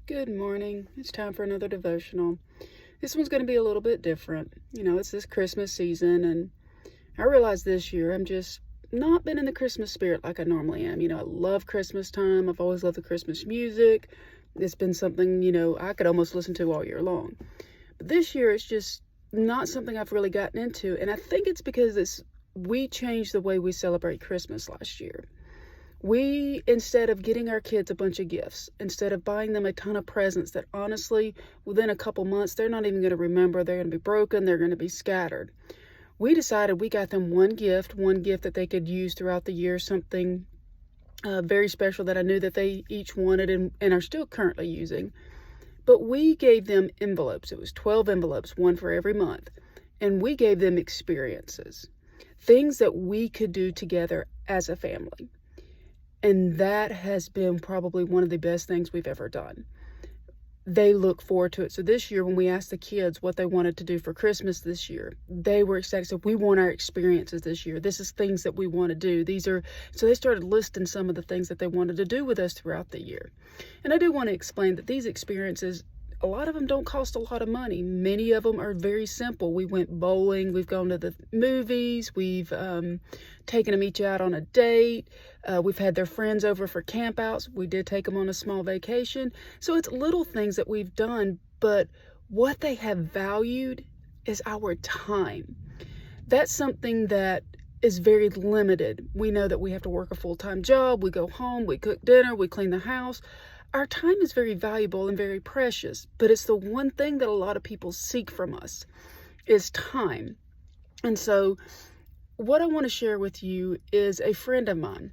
Good morning. It's time for another devotional. This one's going to be a little bit different. It's this Christmas season, and I realize this year I'm just not been in the Christmas spirit like I normally am. I love Christmas time. I've always loved the Christmas music. It's been something, I could almost listen to all year long. But this year it's just not something I've really gotten into, and I think it's because we changed the way we celebrate Christmas last year. We, instead of getting our kids a bunch of gifts, instead of buying them a ton of presents that honestly, within a couple months, they're not even going to remember, they're going to be broken, they're going to be scattered. We decided we got them one gift that they could use throughout the year, something very special that I knew that they each wanted and are still currently using. But we gave them envelopes. It was 12 envelopes, one for every month. And we gave them experiences, things that we could do together as a family. And that has been probably one of the best things we've ever done. They look forward to it. So this year, when we asked the kids what they wanted to do for Christmas this year, they were excited. So we want our experiences this year. This is things that we want to do. So they started listing some of the things that they wanted to do with us throughout the year. And I do want to explain that these experiences, a lot of them don't cost a lot of money. Many of them are very simple. We went bowling, we've gone to the movies, we've taken them each out on a date, we've had their friends over for campouts, we did take them on a small vacation. So it's little things that we've done, but what they have valued is our time. That's something that is very limited. We know that we have to work a full-time job, we go home, we cook dinner, we clean the house. Our time is very valuable and very precious, but it's the one thing that a lot of people seek from us is time. And so what I want to share with you is a friend of mine.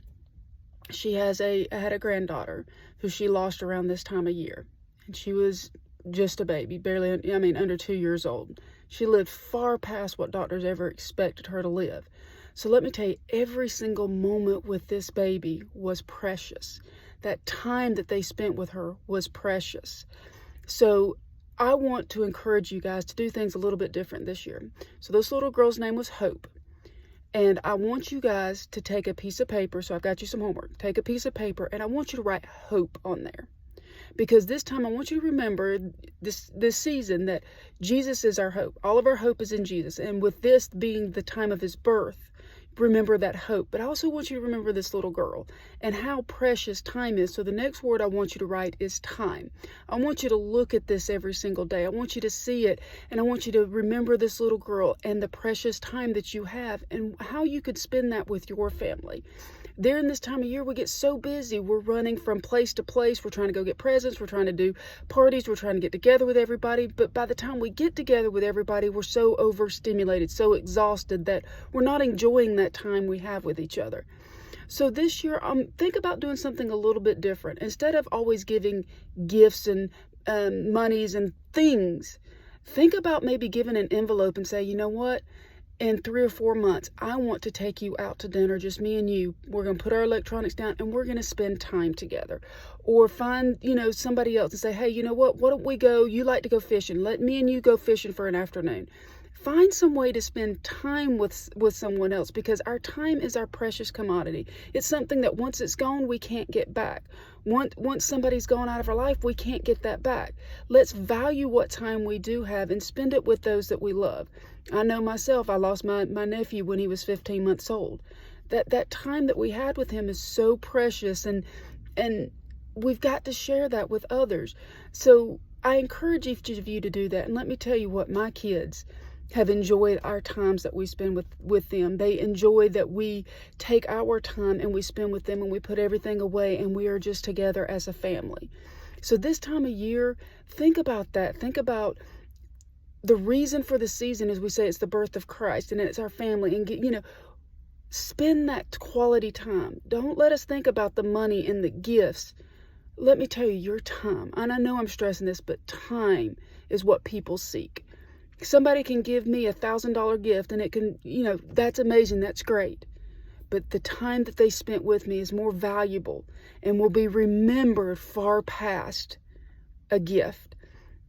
She had a granddaughter who she lost around this time of year. And she was just a baby, under 2 years old. She lived far past what doctors ever expected her to live. So let me tell you, every single moment with this baby was precious. That time that they spent with her was precious. So I want to encourage you guys to do things a little bit different this year. So this little girl's name was Hope. And I want you guys to take a piece of paper. So I've got you some homework. Take a piece of paper and I want you to write hope on there. Because this time I want you to remember this season that Jesus is our hope. All of our hope is in Jesus. And with this being the time of his birth, remember that hope. But I also want you to remember this little girl and how precious time is. So the next word I want you to write is time. I want you to look at this every single day. I want you to see it, and I want you to remember this little girl and the precious time that you have and how you could spend that with your family. During this time of year, we get so busy. We're running from place to place. We're trying to go get presents. We're trying to do parties. We're trying to get together with everybody. But by the time we get together with everybody, we're so overstimulated, so exhausted that we're not enjoying that time we have with each other. So this year, think about doing something a little bit different. Instead of always giving gifts and monies and things, think about maybe giving an envelope and say, you know what? In 3 or 4 months, I want to take you out to dinner, just me and you. We're going to put our electronics down and we're going to spend time together. Or find, somebody else and say, hey, you know what? Why don't we go? You like to go fishing. Let me and you go fishing for an afternoon. Find some way to spend time with someone else, because our time is our precious commodity. It's something that once it's gone, we can't get back. Once somebody's gone out of our life, we can't get that back. Let's value what time we do have and spend it with those that we love. I know myself, I lost my nephew when he was 15 months old. That time that we had with him is so precious, and we've got to share that with others. So I encourage each of you to do that. And let me tell you what, my kids have enjoyed our times that we spend with them. They enjoy that we take our time and we spend with them and we put everything away and we are just together as a family. So this time of year, think about that. Think about the reason for the season, as we say, it's the birth of Christ and it's our family, and spend that quality time. Don't let us think about the money and the gifts. Let me tell you, your time, and I know I'm stressing this, but time is what people seek. Somebody can give me $1,000 gift and it can, that's amazing, that's great. But the time that they spent with me is more valuable and will be remembered far past a gift.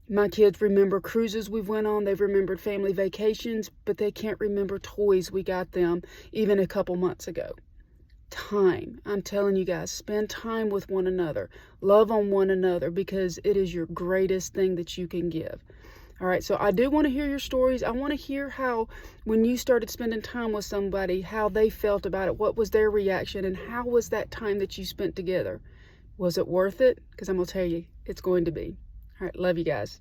My kids remember cruises we've went on. They've remembered family vacations, but they can't remember toys we got them even a couple months ago. time. I'm telling you guys, spend time with one another. Love on one another, because it is your greatest thing that you can give. All right, so I do want to hear your stories. I want to hear how, when you started spending time with somebody, how they felt about it. What was their reaction, and how was that time that you spent together? Was it worth it? Because I'm going to tell you, it's going to be. All right, love you guys.